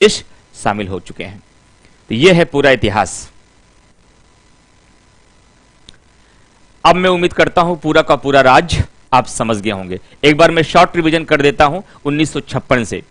प्रदेश शामिल हो चुके हैं। तो यह है पूरा इतिहास। अब मैं उम्मीद करता हूं पूरा का पूरा राज्य आप समझ गए होंगे। एक बार मैं शॉर्ट रिवीजन कर देता हूं 1956 से।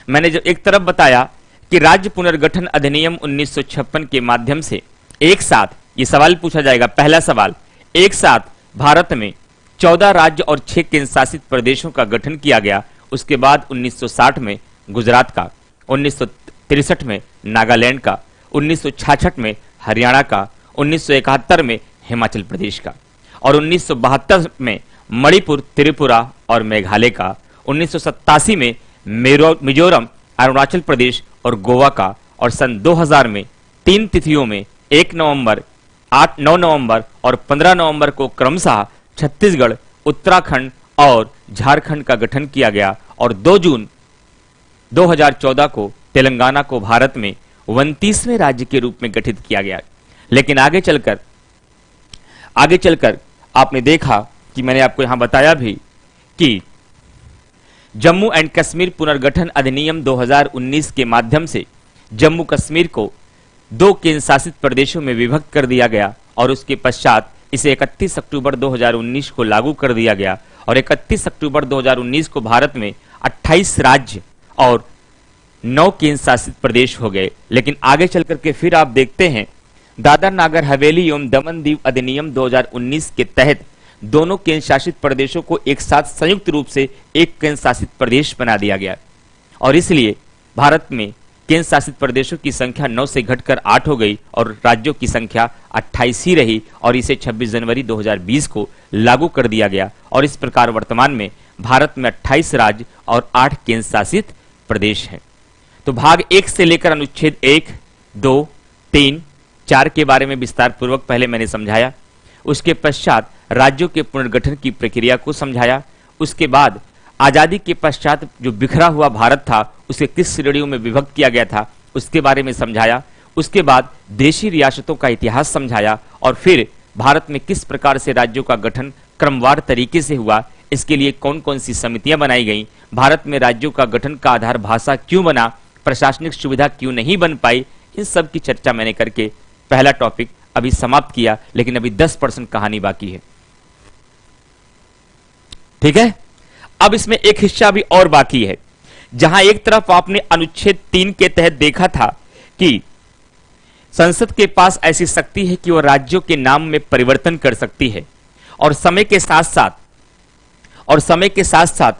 मैंने जो एक तरफ बताया कि राज्य पुनर्गठन अधिनियम 1956 के माध्यम से एक साथ, ये सवाल पूछा जाएगा, पहला सवाल, एक साथ भारत में 14 राज्य और 6 केंद्र शासित प्रदेशों का गठन किया गया। उसके बाद 1960 में गुजरात का, 1963 में नागालैंड का, 1966 में हरियाणा का, 1971 में हिमाचल प्रदेश का और 1972 में मणिपुर, त्रिपुरा और मेघालय का, 1987 में मिजोरम, अरुणाचल प्रदेश और गोवा का और सन 2000 में 3 तिथियों में 1 नवंबर, 9 नवंबर और 15 नवंबर को क्रमशः छत्तीसगढ़, उत्तराखंड और झारखंड का गठन किया गया और 2 जून 2014 को तेलंगाना को भारत में 29वें राज्य के रूप में गठित किया गया। लेकिन आगे चलकर आपने देखा कि मैंने आपको यहां बताया भी कि जम्मू एंड कश्मीर पुनर्गठन अधिनियम 2019 के माध्यम से जम्मू कश्मीर को 2 केंद्र शासित प्रदेशों में विभक्त कर दिया गया और उसके पश्चात इसे 31 अक्टूबर 2019 को लागू कर दिया गया और 31 अक्टूबर 2019 को भारत में 28 राज्य और 9 केंद्र शासित प्रदेश हो गए। लेकिन आगे चलकर के फिर आप देखते हैं दादर नागर हवेली एवं दमन दीव अधिनियम 2019 के तहत दोनों केंद्र शासित प्रदेशों को एक साथ संयुक्त रूप से एक केंद्र शासित प्रदेश बना दिया गया और इसलिए भारत में केंद्र शासित प्रदेशों की संख्या 9 से घटकर 8 हो गई और राज्यों की संख्या 28 ही रही और इसे 26 जनवरी 2020 को लागू कर दिया गया और इस प्रकार वर्तमान में भारत में 28 राज्य और 8 केंद्र शासित प्रदेश हैं। तो भाग 1 से लेकर अनुच्छेद 1, 2, 3, 4 के बारे में विस्तार पूर्वक पहले मैंने समझाया। उसके पश्चात राज्यों के पुनर्गठन की प्रक्रिया को समझाया। उसके बाद आजादी के पश्चात जो बिखरा हुआ भारत था उसे किस श्रेणियों में विभक्त किया गया था उसके बारे में समझाया। उसके बाद देशी रियासतों का इतिहास समझाया और फिर भारत में किस प्रकार से राज्यों का गठन क्रमवार तरीके से हुआ, इसके लिए कौन कौन सी समितियां बनाई गई, भारत में राज्यों का गठन का आधार भाषा क्यों बना, प्रशासनिक सुविधा क्यों नहीं बन पाई, इन सब की चर्चा मैंने करके पहला टॉपिक अभी समाप्त किया। लेकिन अभी 10% कहानी बाकी है। ठीक है, अब इसमें एक हिस्सा भी और बाकी है जहां एक तरफ आपने अनुच्छेद 3 के तहत देखा था कि संसद के पास ऐसी शक्ति है कि वह राज्यों के नाम में परिवर्तन कर सकती है और समय के साथ साथ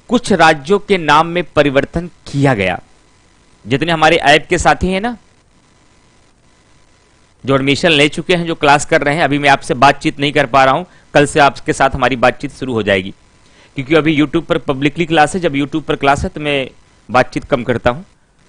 कुछ राज्यों के नाम में परिवर्तन किया गया। जितने हमारे ऐप के साथी हैं ना, जो एडमिशन ले चुके हैं, जो क्लास कर रहे हैं, अभी मैं आपसे बातचीत नहीं कर पा रहा हूं, कल से आपके साथ हमारी बातचीत शुरू हो जाएगी क्योंकि अभी YouTube पर पब्लिकली क्लास है। जब YouTube पर क्लास है तो मैं बातचीत कम करता हूं,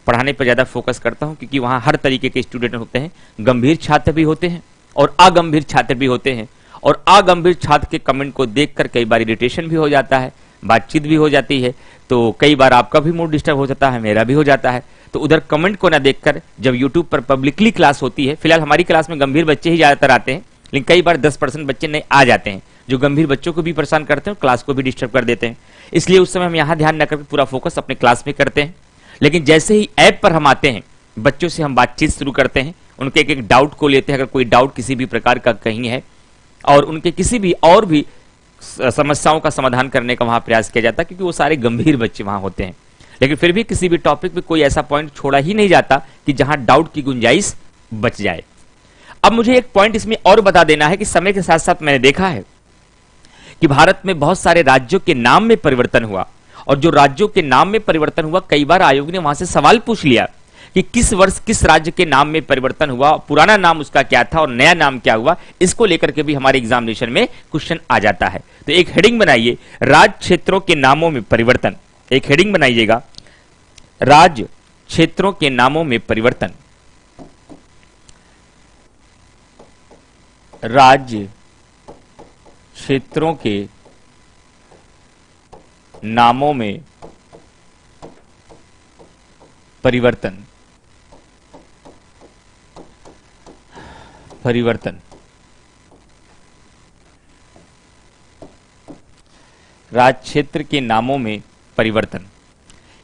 पढ़ाने पर ज्यादा फोकस करता हूं क्योंकि वहां हर तरीके के स्टूडेंट होते हैं, गंभीर छात्र भी होते हैं और अगंभीर छात्र भी होते हैं और अगंभीर छात्र के कमेंट को देखकर कई बार इरिटेशन भी हो जाता है, बातचीत भी हो जाती है, तो कई बार आपका भी मूड डिस्टर्ब हो जाता है, मेरा भी हो जाता है। तो उधर कमेंट को ना देखकर जब YouTube पर पब्लिकली क्लास होती है, फिलहाल हमारी क्लास में गंभीर बच्चे ही ज्यादातर आते हैं, लेकिन कई बार 10% बच्चे नहीं आ जाते हैं जो गंभीर बच्चों को भी परेशान करते हैं और क्लास को भी डिस्टर्ब कर देते हैं। इसलिए उस समय हम यहाँ ध्यान न करके पूरा फोकस अपने क्लास में करते हैं। लेकिन जैसे ही ऐप पर हम आते हैं, बच्चों से हम बातचीत शुरू करते हैं, उनके एक एक डाउट को लेते हैं। अगर कोई डाउट किसी भी प्रकार का कहीं है और उनके किसी भी और भी समस्याओं का समाधान करने का वहां प्रयास किया जाता है क्योंकि वो सारे गंभीर बच्चे वहां होते हैं। लेकिन फिर भी किसी भी टॉपिक पे कोई ऐसा पॉइंट छोड़ा ही नहीं जाता कि जहां डाउट की गुंजाइश बच जाए। अब मुझे एक पॉइंट इसमें और बता देना है कि समय के साथ साथ मैंने देखा है कि भारत में बहुत सारे राज्यों के नाम में परिवर्तन हुआ और जो राज्यों के नाम में परिवर्तन हुआ, कई बार आयोग ने वहां से सवाल पूछ लिया कि किस वर्ष किस राज्य के नाम में परिवर्तन हुआ, पुराना नाम उसका क्या था और नया नाम क्या हुआ। इसको लेकर के भी हमारे एग्जामिनेशन में क्वेश्चन आ जाता है। तो एक हेडिंग बनाइए, राज्य क्षेत्रों के नामों में परिवर्तन। एक हेडिंग बनाइएगा, राज्य क्षेत्रों के नामों में परिवर्तन। राज्य क्षेत्रों के नामों में परिवर्तन। राज्य क्षेत्र के नामों में परिवर्तन।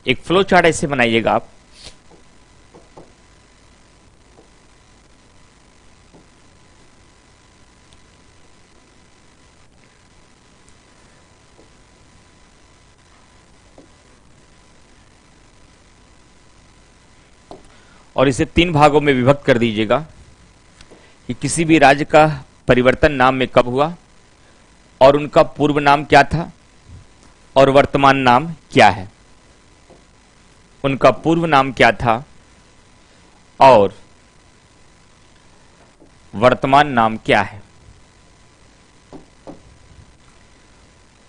एक फ्लो चार्ट ऐसे बनाइएगा आप और इसे 3 भागों में विभक्त कर दीजिएगा कि किसी भी राज्य का परिवर्तन नाम में कब हुआ और उनका पूर्व नाम क्या था और वर्तमान नाम क्या है। उनका पूर्व नाम क्या था और वर्तमान नाम क्या है।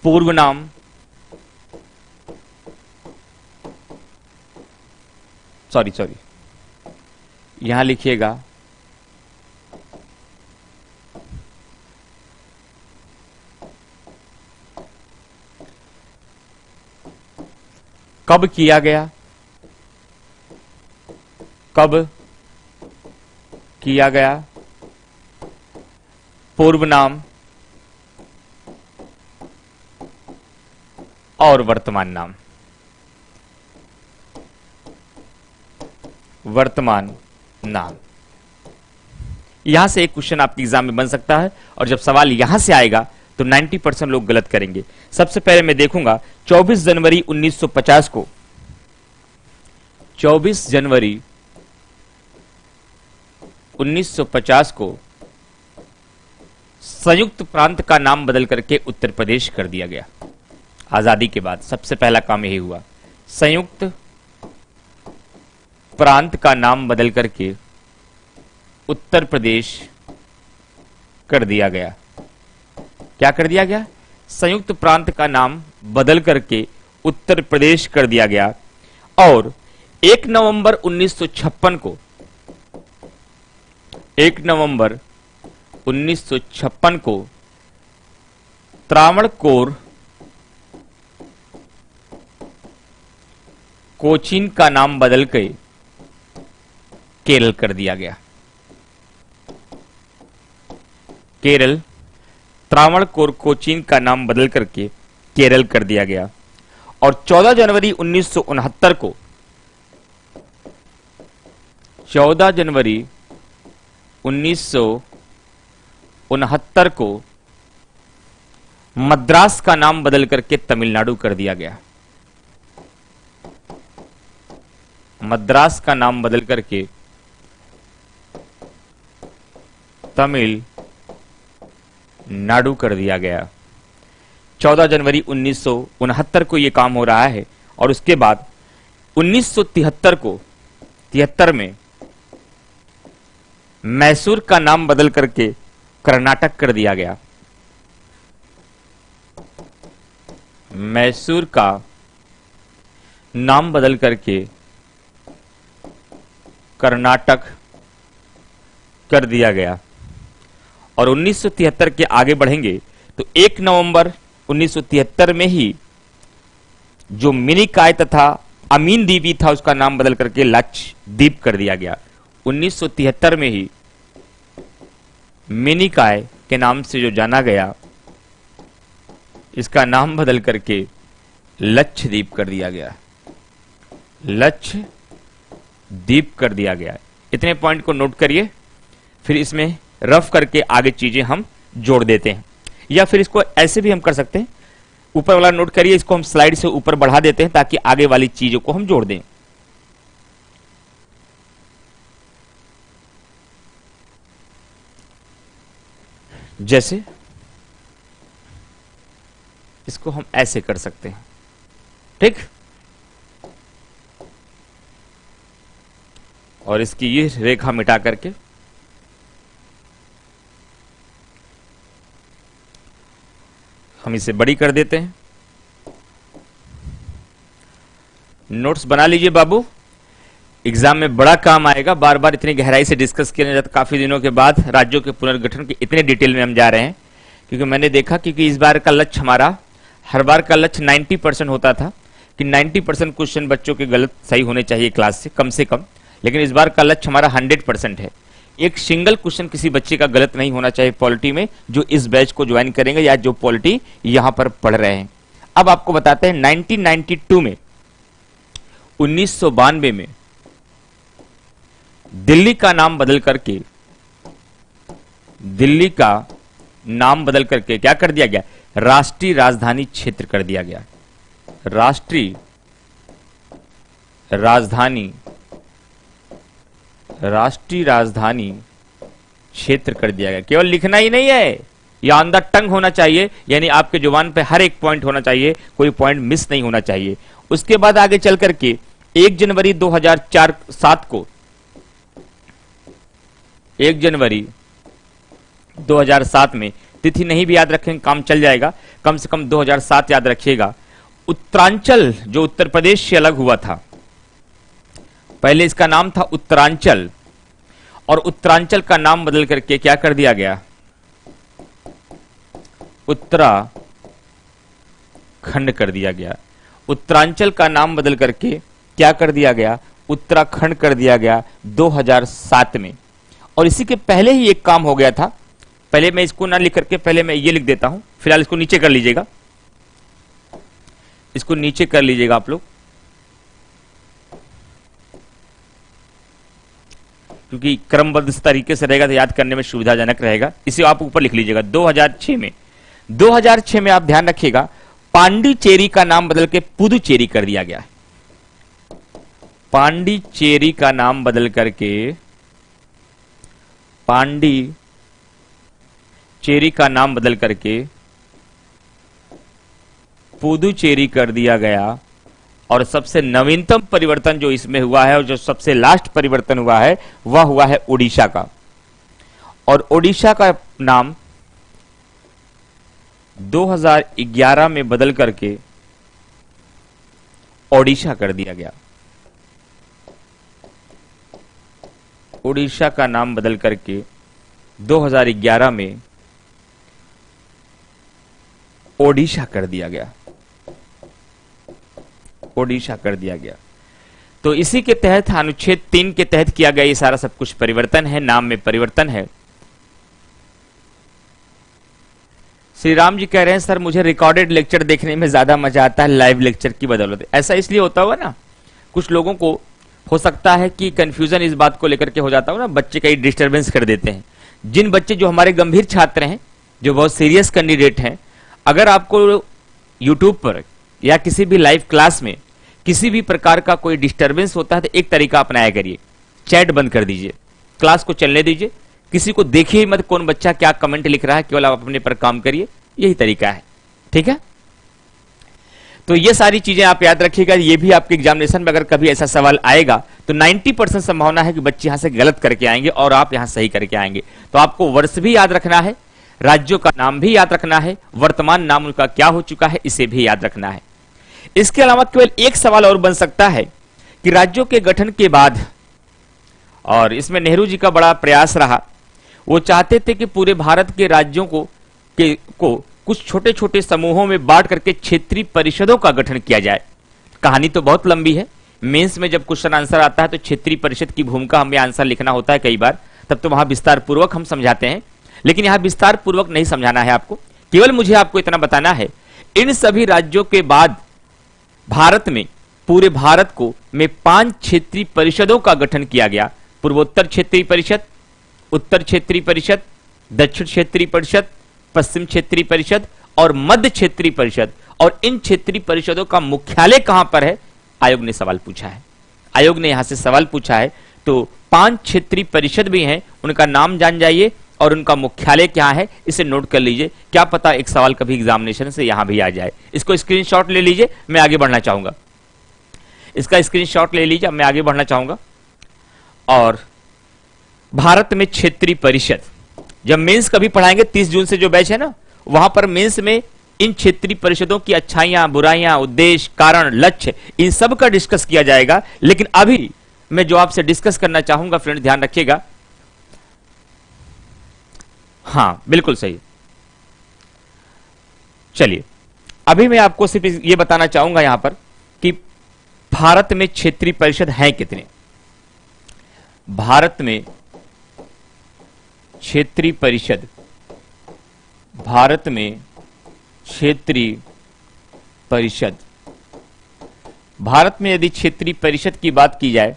पूर्व नाम, सॉरी यहां लिखिएगा कब किया गया, कब किया गया। पूर्व नाम और वर्तमान नाम। वर्तमान नाम, यहां से एक क्वेश्चन आपके एग्जाम में बन सकता है और जब सवाल यहां से आएगा तो 90% लोग गलत करेंगे। सबसे पहले मैं देखूंगा 24 जनवरी 1950 को, 24 जनवरी 1950 को संयुक्त प्रांत का नाम बदल करके उत्तर प्रदेश कर दिया गया। आजादी के बाद सबसे पहला काम यही हुआ, संयुक्त प्रांत का नाम बदल करके उत्तर प्रदेश कर दिया गया। क्या कर दिया गया? संयुक्त प्रांत का नाम बदल करके उत्तर प्रदेश कर दिया गया। और 1 नवंबर 1956 को, 1 नवंबर 1956 को त्रावणकोर कोचीन का नाम बदल के केरल कर दिया गया। केरल, त्रावणकोर कोचीन का नाम बदल करके केरल कर दिया गया। और 14 जनवरी 1969 को, 14 जनवरी 1969 को मद्रास का नाम बदल करके तमिलनाडु कर दिया गया। मद्रास का नाम बदल करके तमिलनाडु कर दिया गया। 14 जनवरी 1969 को यह काम हो रहा है। और उसके बाद 1973 को, 73 में मैसूर का नाम बदल करके कर्नाटक कर दिया गया। मैसूर का नाम बदल करके कर्नाटक कर दिया गया। और 1973 के आगे बढ़ेंगे तो 1 नवंबर 1973 में ही जो मिनिकॉय तथा अमीन द्वीपी था उसका नाम बदल करके लक्षद्वीप कर दिया गया। 1973 में ही मिनिकॉय के नाम से जो जाना गया इसका नाम बदल करके लक्षद्वीप कर दिया गया। लक्षद्वीप कर दिया गया। इतने पॉइंट को नोट करिए, फिर इसमें रफ करके आगे चीजें हम जोड़ देते हैं। या फिर इसको ऐसे भी हम कर सकते हैं, ऊपर वाला नोट करिए, इसको हम स्लाइड से ऊपर बढ़ा देते हैं ताकि आगे वाली चीजों को हम जोड़ दें। जैसे इसको हम ऐसे कर सकते हैं, ठीक। और इसकी ये रेखा मिटा करके हम इसे बड़ी कर देते हैं। नोट्स बना लीजिए बाबू, एग्जाम में बड़ा काम आएगा। बार बार इतनी गहराई से डिस्कस किया जाता। काफी दिनों के बाद राज्यों के पुनर्गठन के इतने डिटेल में हम जा रहे हैं क्योंकि मैंने देखा, क्योंकि इस बार का लक्ष्य हमारा, हर बार का लक्ष्य 90% होता था कि 90% क्वेश्चन बच्चों के गलत सही होने चाहिए क्लास से कम, लेकिन इस बार का लक्ष्य हमारा 100% है। एक सिंगल क्वेश्चन किसी बच्चे का गलत नहीं होना चाहिए पॉलिटी में, जो इस बैच को ज्वाइन करेंगे या जो पॉलिटी यहां पर पढ़ रहे हैं। अब आपको बताते हैं 1992 में, 1992 में दिल्ली का नाम बदल करके, दिल्ली का नाम बदल करके क्या कर दिया गया? राष्ट्रीय राजधानी क्षेत्र कर दिया गया। राष्ट्रीय राजधानी राष्ट्रीय राजधानी क्षेत्र कर दिया गया। केवल लिखना ही नहीं है, या ऑन द टंग होना चाहिए, यानी आपके जुबान पे हर एक पॉइंट होना चाहिए, कोई पॉइंट मिस नहीं होना चाहिए। उसके बाद आगे चल करके 1 जनवरी 2007 को 1 जनवरी 2007 में, तिथि नहीं भी याद रखेंगे काम चल जाएगा, कम से कम 2007 याद रखिएगा, उत्तरांचल जो उत्तर प्रदेश से अलग हुआ था, पहले इसका नाम था उत्तरांचल, और उत्तरांचल का नाम बदल करके क्या कर दिया गया, उत्तराखंड कर दिया गया। उत्तरांचल का नाम बदल करके क्या कर दिया गया, उत्तराखंड कर दिया गया 2007 में। और इसी के पहले ही एक काम हो गया था, पहले मैं इसको ना लिख करके पहले मैं ये लिख देता हूं, फिलहाल इसको नीचे कर लीजिएगा, इसको नीचे कर लीजिएगा आप लोग, क्योंकि क्रमबद्ध तरीके से रहेगा तो याद करने में सुविधाजनक रहेगा। इसे आप ऊपर लिख लीजिएगा। 2006 में आप ध्यान रखिएगा, पांडिचेरी का नाम बदल के पुदुचेरी कर दिया गया है। पांडिचेरी का नाम बदल करके पुदुचेरी कर दिया गया। और सबसे नवीनतम परिवर्तन जो इसमें हुआ है और जो सबसे लास्ट परिवर्तन हुआ है वह हुआ है ओडिशा का, और ओडिशा का नाम 2011 में बदल करके ओडिशा कर दिया गया। ओडिशा का नाम बदल करके 2011 में ओडिशा कर दिया गया, ओडिशा कर दिया गया। तो इसी के तहत अनुच्छेद 3 के तहत किया गया ये सारा सब कुछ परिवर्तन है, नाम में परिवर्तन है। श्री राम जी कह रहे हैं सर मुझे रिकॉर्डेड लेक्चर देखने में ज्यादा मजा आता है लाइव लेक्चर की बदौलत। ऐसा इसलिए होता होगा ना, कुछ लोगों को हो सकता है कि कंफ्यूजन इस बात को लेकर के हो जाता हो ना, बच्चे कई डिस्टर्बेंस कर देते हैं। जिन बच्चे जो हमारे गंभीर छात्र हैं, जो बहुत सीरियस कैंडिडेट हैं, अगर आपको यूट्यूब पर या किसी भी लाइव क्लास में किसी भी प्रकार का कोई डिस्टर्बेंस होता है तो एक तरीका अपनाया करिए, चैट बंद कर दीजिए, क्लास को चलने दीजिए, किसी को देखिए मत कौन बच्चा क्या कमेंट लिख रहा है, केवल आप अपने पर काम करिए, यही तरीका है। ठीक है, तो ये सारी चीजें आप याद रखिएगा। ये भी आपके एग्जामिनेशन में अगर कभी ऐसा सवाल आएगा तो 90% संभावना है कि बच्चे यहां से गलत करके आएंगे और आप यहां सही करके आएंगे। तो आपको वर्ष भी याद रखना है, राज्यों का नाम भी याद रखना है, वर्तमान नाम उनका क्या हो चुका है इसे भी याद रखना है। इसके अलावा केवल एक सवाल और बन सकता है कि राज्यों के गठन के बाद, और इसमें नेहरू जी का बड़ा प्रयास रहा, वो चाहते थे कि पूरे भारत के राज्यों को कुछ छोटे छोटे समूहों में बांट करके क्षेत्रीय परिषदों का गठन किया जाए। कहानी तो बहुत लंबी है, मेंस में जब क्वेश्चन आंसर आता है तो क्षेत्रीय परिषद की भूमिका हमें आंसर लिखना होता है कई बार, तब तो वहां विस्तार पूर्वक हम समझाते हैं, लेकिन यहां विस्तार पूर्वक नहीं समझाना है आपको, केवल मुझे आपको इतना बताना है इन सभी राज्यों के बाद भारत में, पूरे भारत को में 5 क्षेत्रीय परिषदों का गठन किया गया। पूर्वोत्तर क्षेत्रीय परिषद, उत्तर क्षेत्रीय परिषद, दक्षिण क्षेत्रीय परिषद, पश्चिम क्षेत्रीय परिषद और मध्य क्षेत्रीय परिषद। और इन क्षेत्रीय परिषदों का मुख्यालय कहां पर है, आयोग ने सवाल पूछा है, आयोग ने यहां से सवाल पूछा है। तो 5 क्षेत्रीय परिषद भी हैं, उनका नाम जान जाइए और उनका मुख्यालय क्या है इसे नोट कर लीजिए, क्या पता एक सवाल कभी एग्जामिनेशन से यहां भी आ जाए। इसको स्क्रीनशॉट ले लीजिए, मैं आगे बढ़ना चाहूंगा, इसका स्क्रीनशॉट ले लीजिए, मैं आगे बढ़ना चाहूंगा। और भारत में क्षेत्रीय परिषद जब मेंस कभी पढ़ाएंगे 30 जून से जो बैच है ना, वहां पर मेंस में इन क्षेत्रीय परिषदों की अच्छाइयां, बुराइयां, उद्देश्य, कारण, लक्ष्य, इन सब का डिस्कस किया जाएगा। लेकिन अभी मैं जो आपसे डिस्कस करना चाहूंगा फ्रेंड, ध्यान रखिएगा, हां बिल्कुल सही। चलिए अभी मैं आपको सिर्फ ये बताना चाहूंगा यहां पर कि भारत में क्षेत्रीय परिषद हैं कितने। भारत में क्षेत्रीय परिषद, भारत में क्षेत्रीय परिषद, भारत में यदि क्षेत्रीय परिषद की बात की जाए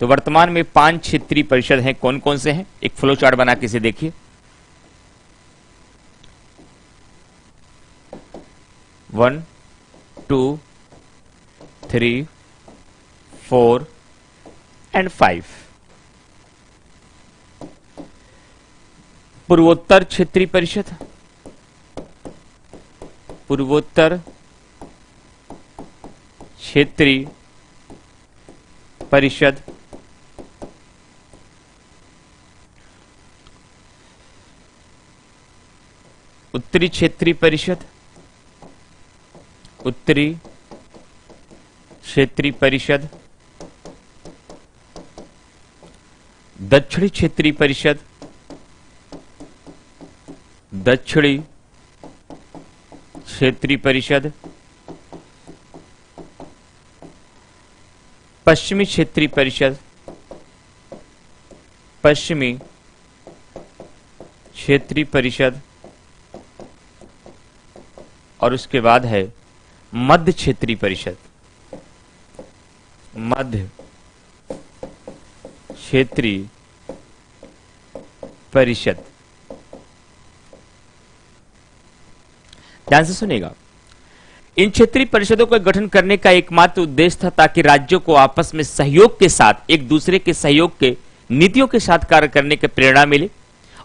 तो वर्तमान में 5 क्षेत्रीय परिषद हैं। कौन कौन से हैं, एक फ्लो चार्ट बना के इसे देखिए। 1 2 3 4 एंड 5। पूर्वोत्तर क्षेत्रीय परिषद, पूर्वोत्तर क्षेत्रीय परिषद, उत्तरी क्षेत्रीय परिषद, उत्तरी क्षेत्रीय परिषद, दक्षिणी क्षेत्रीय परिषद, दक्षिणी क्षेत्रीय परिषद, पश्चिमी क्षेत्रीय परिषद, पश्चिमी क्षेत्रीय परिषद, और उसके बाद है मध्य क्षेत्रीय परिषद, मध्य क्षेत्रीय परिषद। ध्यान से सुनिएगा, इन क्षेत्रीय परिषदों का गठन करने का एकमात्र उद्देश्य था ताकि राज्यों को आपस में सहयोग के साथ, एक दूसरे के सहयोग के नीतियों के साथ कार्य करने की प्रेरणा मिले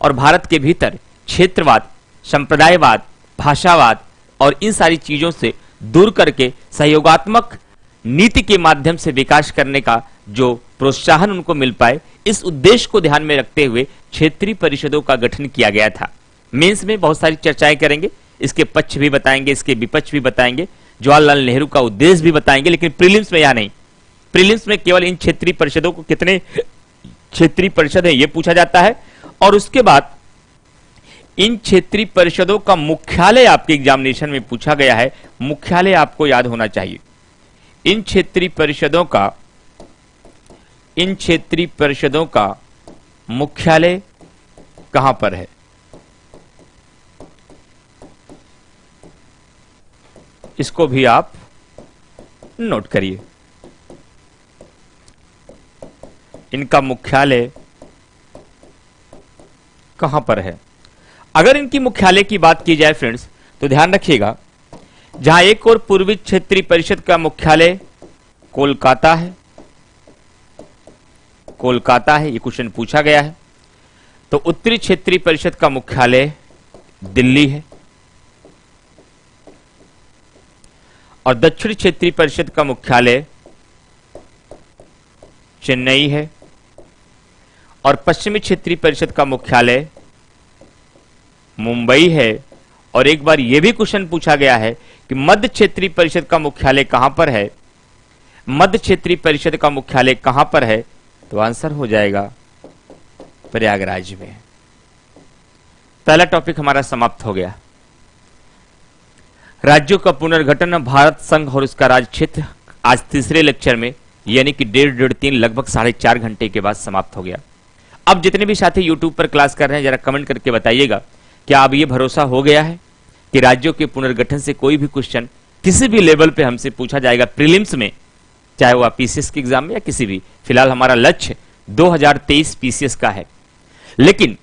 और भारत के भीतर क्षेत्रवाद, संप्रदायवाद, भाषावाद और इन सारी चीजों से दूर करके सहयोगात्मक नीति के माध्यम से विकास करने का जो प्रोत्साहन उनको मिल पाए, इस उद्देश्य को ध्यान में रखते हुए क्षेत्रीय परिषदों का गठन किया गया था। मेंस में बहुत सारी चर्चाएं करेंगे, इसके पक्ष भी बताएंगे, इसके विपक्ष भी बताएंगे, जवाहरलाल नेहरू का उद्देश्य भी बताएंगे, लेकिन प्रीलिम्स में यहां नहीं। प्रीलिम्स में केवल इन क्षेत्रीय परिषदों को कितने क्षेत्रीय परिषद है यह पूछा जाता है, और उसके बाद इन क्षेत्रीय परिषदों का मुख्यालय आपके एग्जामिनेशन में पूछा गया है। मुख्यालय आपको याद होना चाहिए। इन क्षेत्रीय परिषदों का मुख्यालय कहां पर है? इसको भी आप नोट करिए। इनका मुख्यालय कहां पर है? अगर इनकी मुख्यालय की बात की जाए फ्रेंड्स, तो ध्यान रखिएगा, जहां एक और पूर्वी क्षेत्रीय परिषद का मुख्यालय कोलकाता है, कोलकाता है, ये क्वेश्चन पूछा गया है। तो उत्तरी क्षेत्रीय परिषद का मुख्यालय दिल्ली है, और दक्षिणी क्षेत्रीय परिषद का मुख्यालय चेन्नई है, और पश्चिमी क्षेत्रीय परिषद का मुख्यालय मुंबई है। और एक बार यह भी क्वेश्चन पूछा गया है कि मध्य क्षेत्रीय परिषद का मुख्यालय कहां पर है? मध्य क्षेत्रीय परिषद का मुख्यालय कहां पर है? तो आंसर हो जाएगा प्रयागराज में। पहला टॉपिक हमारा समाप्त हो गया। राज्यों का पुनर्गठन, भारत संघ और उसका राज्य क्षेत्र, आज तीसरे लेक्चर में, यानी कि 1.5-3 लगभग 4.5 घंटे के बाद समाप्त हो गया। अब जितने भी साथी YouTube पर क्लास कर रहे हैं, जरा कमेंट करके बताइएगा, क्या अब ये भरोसा हो गया है कि राज्यों के पुनर्गठन से कोई भी क्वेश्चन किसी भी लेवल पे हमसे पूछा जाएगा प्रीलिम्स में, चाहे वो पीसीएस के एग्जाम में या किसी भी। फिलहाल हमारा लक्ष्य 2023 पीसीएस का है, लेकिन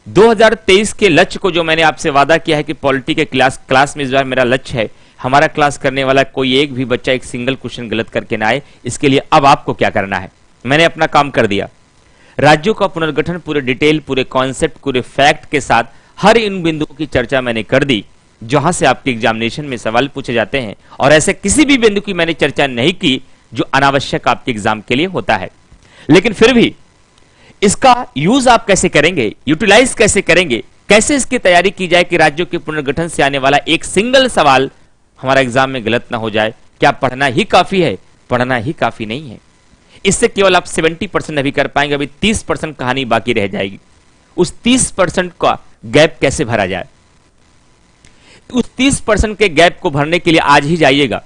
2023 के लक्ष्य को जो मैंने आपसे वादा किया है कि पॉलिटी के क्लास में इस बार मेरा लक्ष्य है, हमारा क्लास करने वाला कोई एक भी बच्चा एक सिंगल क्वेश्चन गलत करके ना आए। इसके लिए अब आपको क्या करना है? मैंने अपना काम कर दिया। राज्यों का पुनर्गठन पूरे डिटेल, पूरे कॉन्सेप्ट, पूरे फैक्ट के साथ हर इन बिंदुओं की चर्चा मैंने कर दी जहां से आपके एग्जामिनेशन में सवाल पूछे जाते हैं, और ऐसे किसी भी बिंदु की मैंने चर्चा नहीं की जो अनावश्यक आपके एग्जाम के लिए होता है। लेकिन फिर भी इसका यूज आप कैसे करेंगे, यूटिलाइज कैसे करेंगे, कैसे इसकी तैयारी की जाए कि राज्यों के पुनर्गठन से आने वाला एक सिंगल सवाल हमारा एग्जाम में गलत ना हो जाए। क्या पढ़ना ही काफी है? पढ़ना ही काफी नहीं है। इससे केवल आप 70% अभी कर पाएंगे, अभी 30% कहानी बाकी रह जाएगी। उस 30% का गैप कैसे भरा जाए? उस 30% के गैप को भरने के लिए आज ही जाइएगा,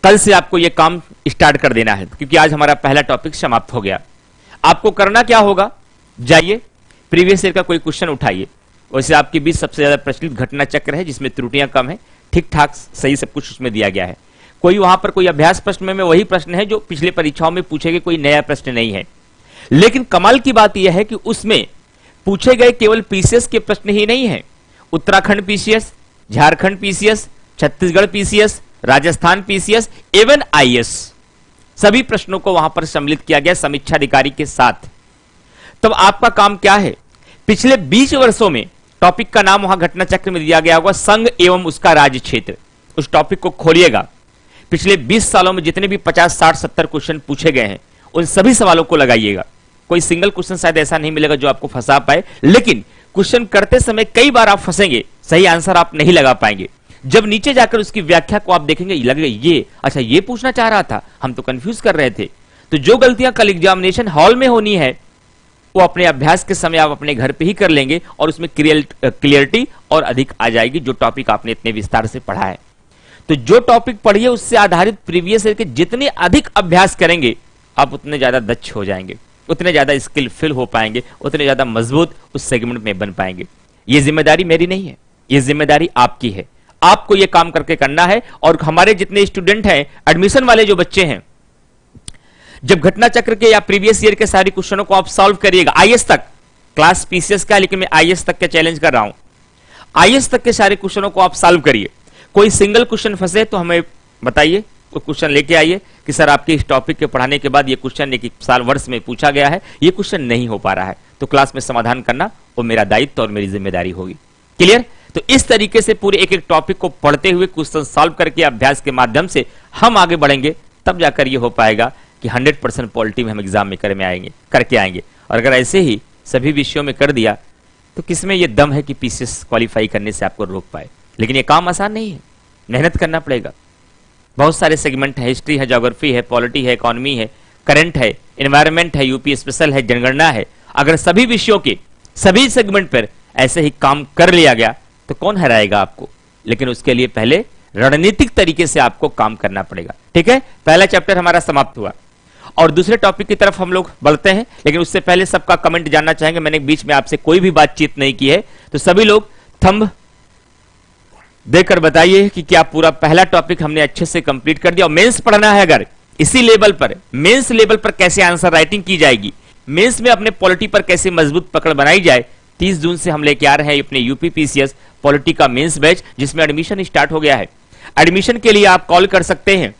कल से आपको यह काम स्टार्ट कर देना है, क्योंकि आज हमारा पहला टॉपिक समाप्त हो गया। आपको करना क्या होगा? जाइए प्रीवियस ईयर का कोई क्वेश्चन उठाइए। वैसे आपके बीच सबसे ज्यादा प्रचलित घटना चक्र है, जिसमें त्रुटियां कम है, ठीक ठाक सही सब कुछ उसमें दिया गया है। कोई वहां पर कोई अभ्यास प्रश्न में वही प्रश्न है जो पिछले परीक्षाओं में पूछे गए, कोई नया प्रश्न नहीं है। लेकिन कमाल की बात यह है कि उसमें पूछे गए केवल पीसीएस के प्रश्न ही नहीं है। Uttarakhand PCS, Jharkhand PCS, Chhattisgarh PCS, Rajasthan PCS, एवं आईएएस, सभी प्रश्नों को वहां पर सम्मिलित किया गया समीक्षा अधिकारी के साथ। तब आपका काम क्या है? पिछले 20 वर्षों में टॉपिक का नाम वहां घटना चक्र में दिया गया होगा संघ एवं उसका राज्य क्षेत्र। उस टॉपिक को खोलिएगा, पिछले 20 सालों में जितने भी 50, 60, 70 क्वेश्चन पूछे गए हैं उन सभी सवालों को लगाइएगा। कोई सिंगल क्वेश्चन शायद ऐसा नहीं मिलेगा जो आपको फंसा पाए, लेकिन क्वेश्चन करते समय कई बार आप फंसेंगे, सही आंसर आप नहीं लगा पाएंगे। जब नीचे जाकर उसकी व्याख्या को आप देखेंगे, लगेगा ये अच्छा ये पूछना चाह रहा था, हम तो कंफ्यूज कर रहे थे। तो जो गलतियां कल एग्जामिनेशन हॉल में होनी है वो अपने अभ्यास के समय आप अपने घर पे ही कर लेंगे और उसमें क्लियरिटी और अधिक आ जाएगी, जो टॉपिक आपने इतने विस्तार से पढ़ा है। तो जो टॉपिक पढ़िए उससे आधारित प्रीवियस ईयर के जितने अधिक अभ्यास करेंगे आप उतने ज्यादा दक्ष हो जाएंगे, उतने ज्यादा स्किलफुल हो पाएंगे, उतने ज्यादा मजबूत उस सेगमेंट में बन पाएंगे। ये जिम्मेदारी मेरी नहीं है, ये जिम्मेदारी आपकी है। आपको ये काम करके करना है। और हमारे जितने स्टूडेंट हैं, एडमिशन वाले जो बच्चे हैं, जब घटना चक्र के या प्रीवियस ईयर के सारे क्वेश्चनों को आप सॉल्व करिएगा, आईएएस तक, क्लास पीसीएस का लेकिन मैं आईएएस तक के चैलेंज कर रहा हूं, आईएएस तक के सारे क्वेश्चनों को आप सॉल्व करिए। कोई सिंगल क्वेश्चन फंसे तो हमें बताइए, कोई क्वेश्चन लेके आइए कि सर आपके इस टॉपिक के पढ़ाने के बाद ये क्वेश्चन एक साल वर्ष में पूछा गया है, ये क्वेश्चन नहीं हो पा रहा है, तो क्लास में समाधान करना वो मेरा दायित्व और मेरी जिम्मेदारी होगी। क्लियर? तो इस तरीके से पूरे एक एक टॉपिक को पढ़ते हुए क्वेश्चन सॉल्व करके अभ्यास के माध्यम से हम आगे बढ़ेंगे, तब जाकर ये हो पाएगा कि 100% पॉलिटी में हम एग्जाम में करके आएंगे। और अगर ऐसे ही सभी विषयों में कर दिया तो किसमें ये दम है कि पीसीएस क्वालिफाई करने से आपको रोक पाए। लेकिन ये काम आसान नहीं है, मेहनत करना पड़ेगा। बहुत सारे सेगमेंट है, हिस्ट्री है, ज्योग्राफी है, पॉलिटी है, इकोनॉमी है, करंट है, एनवायरमेंट है, यूपी स्पेशल है, जनगणना है। अगर सभी विषयों के सभी सेगमेंट पर ऐसे ही काम कर लिया गया तो कौन हराएगा आपको। लेकिन उसके लिए पहले रणनीतिक तरीके से आपको काम करना पड़ेगा। ठीक है, पहला चैप्टर हमारा समाप्त हुआ और दूसरे टॉपिक की तरफ हम लोग बढ़ते हैं। लेकिन उससे पहले सबका कमेंट जानना चाहेंगे। मैंने बीच में आपसे कोई भी बातचीत नहीं की है, तो सभी लोग थंब देकर बताइए कि क्या पूरा पहला टॉपिक हमने अच्छे से कंप्लीट कर दिया। और मेंस पढ़ना है अगर इसी लेवल पर, मेंस लेवल पर कैसे आंसर राइटिंग की जाएगी, मेंस में अपने पॉलिटी पर कैसे मजबूत पकड़ बनाई जाए, 30 जून से हम लेके आ रहे हैं अपने यूपी पीसीएस पॉलिटी का मेंस बैच, जिसमें एडमिशन स्टार्ट हो गया है। एडमिशन के लिए आप कॉल कर सकते हैं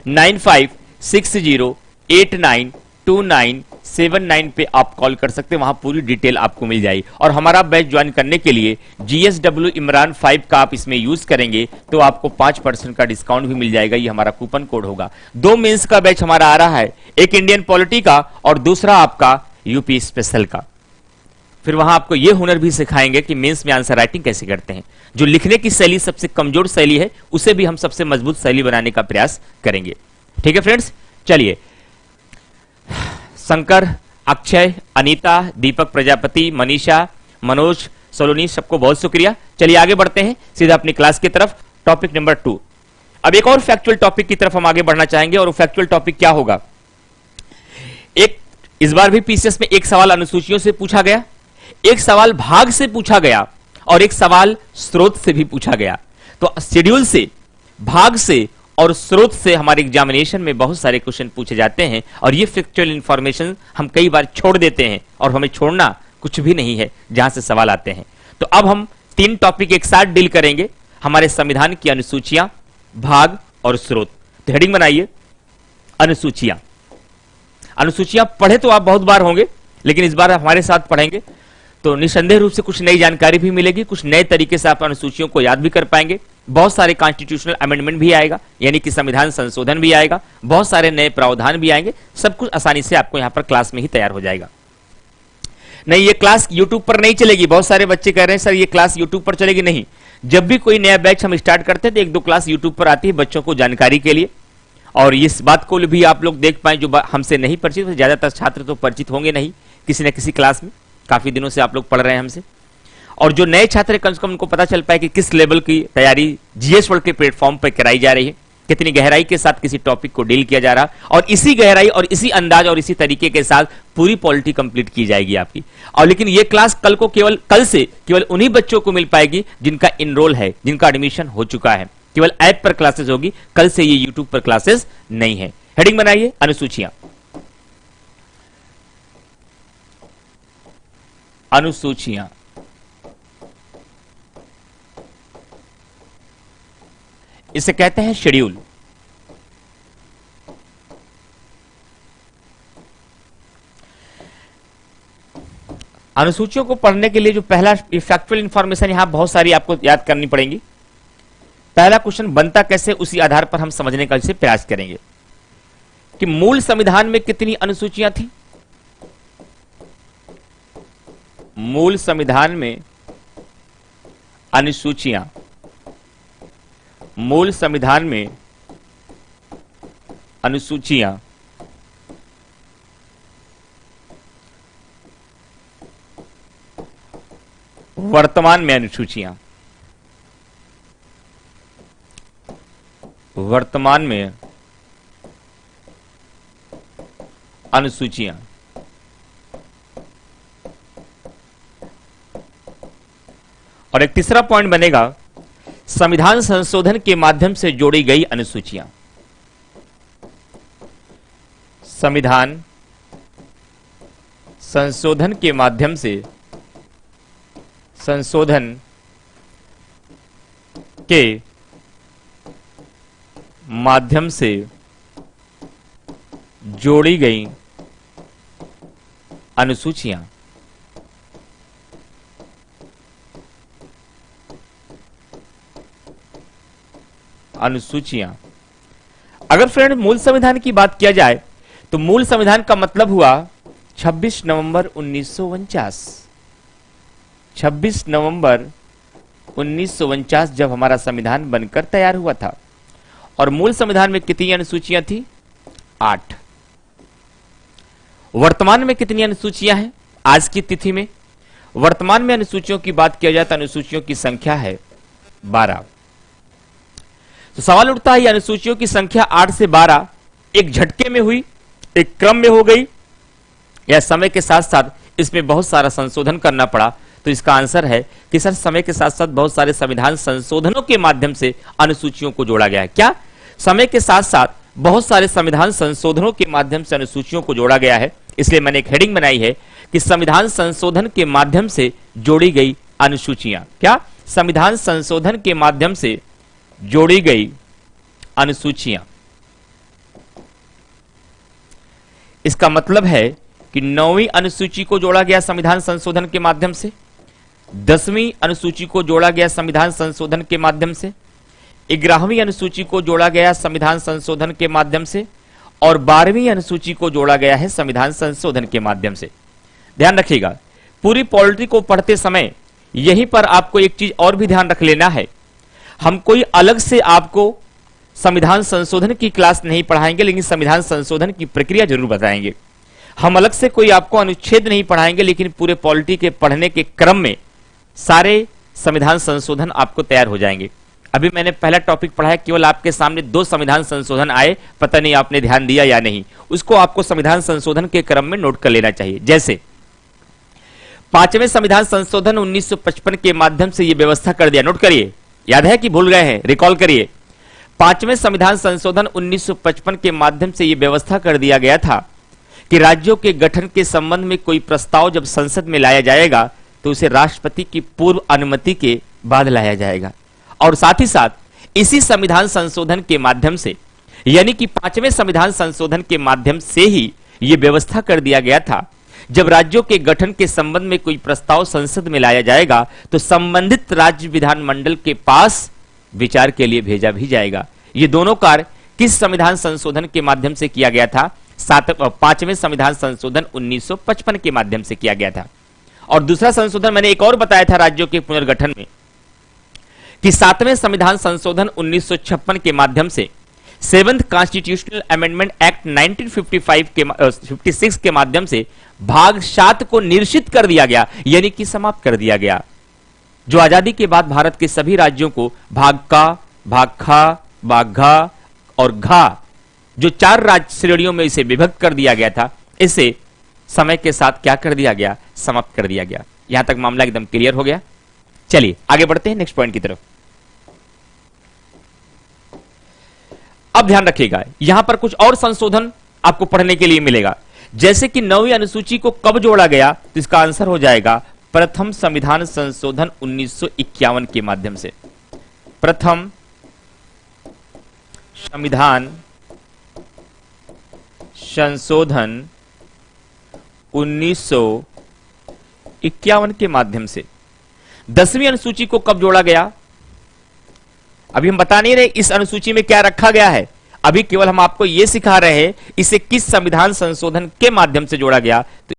9560892979 पे आप कॉल कर सकते हैं, वहां पूरी डिटेल आपको मिल जाएगी। और हमारा बैच ज्वाइन करने के लिए GSW इमरान 5 का आप इसमें यूज करेंगे तो आपको 5% का डिस्काउंट भी मिल जाएगा। ये हमारा कूपन कोड होगा। 2 मेंस का बैच हमारा आ रहा है, एक इंडियन पॉलिटी का और दूसरा आपका यूपी स्पेशल का। फिर वहां आपको यह हुनर भी सिखाएंगे कि मेंस में आंसर राइटिंग कैसे करते हैं। जो लिखने की शैली सबसे कमजोर शैली है, उसे भी हम सबसे मजबूत शैली बनाने का प्रयास करेंगे। ठीक है फ्रेंड्स, चलिए। शंकर, अक्षय, अनीता, दीपक प्रजापति, मनीषा, मनोज सोलोनी, सबको बहुत शुक्रिया। चलिए आगे बढ़ते हैं सीधा अपनी क्लास की तरफ। Topic number 2। अब एक और फैक्चुअल टॉपिक की तरफ हम आगे बढ़ना चाहेंगे। और फैक्चुअल टॉपिक क्या होगा? एक इस बार भी पीसीएस में एक सवाल अनुसूचियों से पूछा गया, एक सवाल भाग से पूछा गया और एक सवाल स्रोत से भी पूछा गया। तो शेड्यूल से, भाग से और स्रोत से हमारे एग्जामिनेशन में बहुत सारे क्वेश्चन पूछे जाते हैं। और ये फैक्चुअल इंफॉर्मेशन हम कई बार छोड़ देते हैं, और हमें छोड़ना कुछ भी नहीं है जहां से सवाल आते हैं। तो अब हम 3 टॉपिक एक साथ डील करेंगे, हमारे संविधान की अनुसूचियां, भाग और स्रोत। तो हेडिंग बनाइए, अनुसूचियां। अनुसूचियां पढ़े तो आप बहुत बार होंगे, लेकिन इस बार हमारे साथ पढ़ेंगे तो निसंदेह रूप से कुछ नई जानकारी भी मिलेगी, कुछ नए तरीके से आप अनुसूचियों को याद भी कर पाएंगे। बहुत सारे कॉन्स्टिट्यूशनल अमेंडमेंट भी आएगा, यानी कि संविधान संशोधन भी आएगा, बहुत सारे नए प्रावधान भी आएंगे। सब कुछ आसानी से आपको यहां पर क्लास में ही तैयार हो जाएगा। नहीं, ये क्लास यूट्यूब पर नहीं चलेगी। बहुत सारे बच्चे कह रहे हैं सर ये क्लास यूट्यूब पर चलेगी। नहीं, जब भी कोई नया बैच हम स्टार्ट करते हैं तो 1-2 क्लास यूट्यूब पर आती है बच्चों को जानकारी के लिए। और इस बात को भी आप लोग देख पाए, जो हमसे नहीं परिचित, ज्यादातर छात्र तो परिचित होंगे नहीं किसी न किसी क्लास में, काफी दिनों से आप लोग पढ़ रहे हैं हमसे। और जो नए छात्र कम से कम उनको पता चल पाए कि किस लेवल की तैयारी जीएस वर्ल्ड के प्लेटफॉर्म पर कराई जा रही है, कितनी गहराई के साथ किसी टॉपिक को डील किया जा रहा, और इसी गहराई और इसी अंदाज और इसी तरीके के साथ पूरी पॉलिटी कंप्लीट की जाएगी आपकी। और लेकिन ये क्लास कल से केवल उन्हीं बच्चों को मिल पाएगी जिनका इनरोल है, जिनका एडमिशन हो चुका है। केवल ऐप पर क्लासेस होगी, कल से ये यूट्यूब पर क्लासेस नहीं है। हेडिंग बनाइए, अनुसूचियां। अनुसूचियां इसे कहते हैं शेड्यूल। अनुसूचियों को पढ़ने के लिए जो पहला फैक्चुअल इंफॉर्मेशन यहां बहुत सारी आपको याद करनी पड़ेगी। पहला क्वेश्चन बनता कैसे, उसी आधार पर हम समझने का इसे प्रयास करेंगे कि मूल संविधान में कितनी अनुसूचियां थी। मूल संविधान में अनुसूचियां, मूल संविधान में अनुसूचियां वर्तमान में अनुसूचियां, वर्तमान में अनुसूचियां और एक तीसरा पॉइंट बनेगा संविधान संशोधन के माध्यम से जोड़ी गई अनुसूचियां। संविधान संशोधन के माध्यम से, संशोधन के माध्यम से जोड़ी गई अनुसूचियां। अनुसूचियां अगर फ्रेंड मूल संविधान की बात किया जाए तो मूल संविधान का मतलब हुआ 26 नवंबर 1949। 26 नवंबर 1949 जब हमारा संविधान बनकर तैयार हुआ था। और मूल संविधान में कितनी अनुसूचियां थी? 8। वर्तमान में कितनी अनुसूचियां हैं आज की तिथि में? वर्तमान में अनुसूचियों की बात किया जाए तो अनुसूचियों की संख्या है 12। तो सवाल उठता है, अनुसूचियों की संख्या 8 से 12 एक झटके में हुई, एक क्रम में हो गई, या समय के साथ साथ इसमें बहुत सारा संशोधन करना पड़ा? तो इसका आंसर है कि सर समय के साथ साथ बहुत सारे संविधान संशोधनों के माध्यम से अनुसूचियों को जोड़ा गया है। क्या? समय के साथ साथ बहुत सारे संविधान संशोधनों के माध्यम से अनुसूचियों को जोड़ा गया है। इसलिए मैंने एक हेडिंग बनाई है कि संविधान संशोधन के माध्यम से जोड़ी गई अनुसूचियां। क्या? संविधान संशोधन के माध्यम से जोड़ी गई अनुसूचियां। इसका मतलब है कि 9वीं अनुसूची को जोड़ा गया संविधान संशोधन के माध्यम से, 10वीं अनुसूची को जोड़ा गया संविधान संशोधन के माध्यम से, 11वीं अनुसूची को जोड़ा गया संविधान संशोधन के माध्यम से, और 12वीं अनुसूची को जोड़ा गया है संविधान संशोधन के माध्यम से। ध्यान रखिएगा, पूरी पॉलिटी को पढ़ते समय यहीं पर आपको एक चीज और भी ध्यान रख लेना है। हम कोई अलग से आपको संविधान संशोधन की क्लास नहीं पढ़ाएंगे, लेकिन संविधान संशोधन की प्रक्रिया जरूर बताएंगे। हम अलग से कोई आपको अनुच्छेद नहीं पढ़ाएंगे, लेकिन पूरे पॉलिटी के पढ़ने के क्रम में सारे संविधान संशोधन आपको तैयार हो जाएंगे। अभी मैंने पहला टॉपिक पढ़ा है, केवल आपके सामने 2 संविधान संशोधन आए, पता नहीं आपने ध्यान दिया या नहीं। उसको आपको संविधान संशोधन के क्रम में नोट कर लेना चाहिए। जैसे 5वें संविधान संशोधन 1955 के माध्यम से यह व्यवस्था कर दिया। नोट करिए, याद है कि भूल गए हैं? रिकॉल करिए। 5वें संविधान संशोधन 1955 के माध्यम से यह व्यवस्था कर दिया गया था कि राज्यों के गठन के संबंध में कोई प्रस्ताव जब संसद में लाया जाएगा तो उसे राष्ट्रपति की पूर्व अनुमति के बाद लाया जाएगा। और साथ ही साथ इसी संविधान संशोधन के माध्यम से, यानी कि 5वें संविधान संशोधन के माध्यम से ही यह व्यवस्था कर दिया गया था, जब राज्यों के गठन के संबंध में कोई प्रस्ताव संसद में लाया जाएगा तो संबंधित राज्य विधानमंडल के पास विचार के लिए भेजा भी जाएगा। ये दोनों कार्य किस संविधान संशोधन के माध्यम से किया गया था? 5वें संविधान संशोधन 1955 के माध्यम से किया गया था। और दूसरा संशोधन मैंने एक और बताया था राज्यों के पुनर्गठन में, कि 7वें संविधान संशोधन 1956 के माध्यम से 7th कॉन्स्टिट्यूशनल अमेंडमेंट एक्ट 1956 के माध्यम से भाग 7 को निरसित कर दिया गया, यानी कि समाप्त कर दिया गया। जो आजादी के बाद भारत के सभी राज्यों को भाग का, भाग खा, भाग घा और घा, जो 4 राज्य श्रेणियों में इसे विभक्त कर दिया गया था, इसे समय के साथ क्या कर दिया गया? समाप्त कर दिया गया। यहां तक मामला एकदम क्लियर हो गया। चलिए आगे बढ़ते हैं नेक्स्ट पॉइंट की तरफ। अब ध्यान रखिएगा, यहां पर कुछ और संशोधन आपको पढ़ने के लिए मिलेगा। जैसे कि 9वीं अनुसूची को कब जोड़ा गया, तो इसका आंसर हो जाएगा प्रथम संविधान संशोधन 1951 के माध्यम से। प्रथम संविधान संशोधन 1951 के माध्यम से। 10वीं अनुसूची को कब जोड़ा गया? अभी हम बता नहीं रहे इस अनुसूची में क्या रखा गया है, अभी केवल हम आपको यह सिखा रहे हैं इसे किस संविधान संशोधन के माध्यम से जोड़ा गया। तो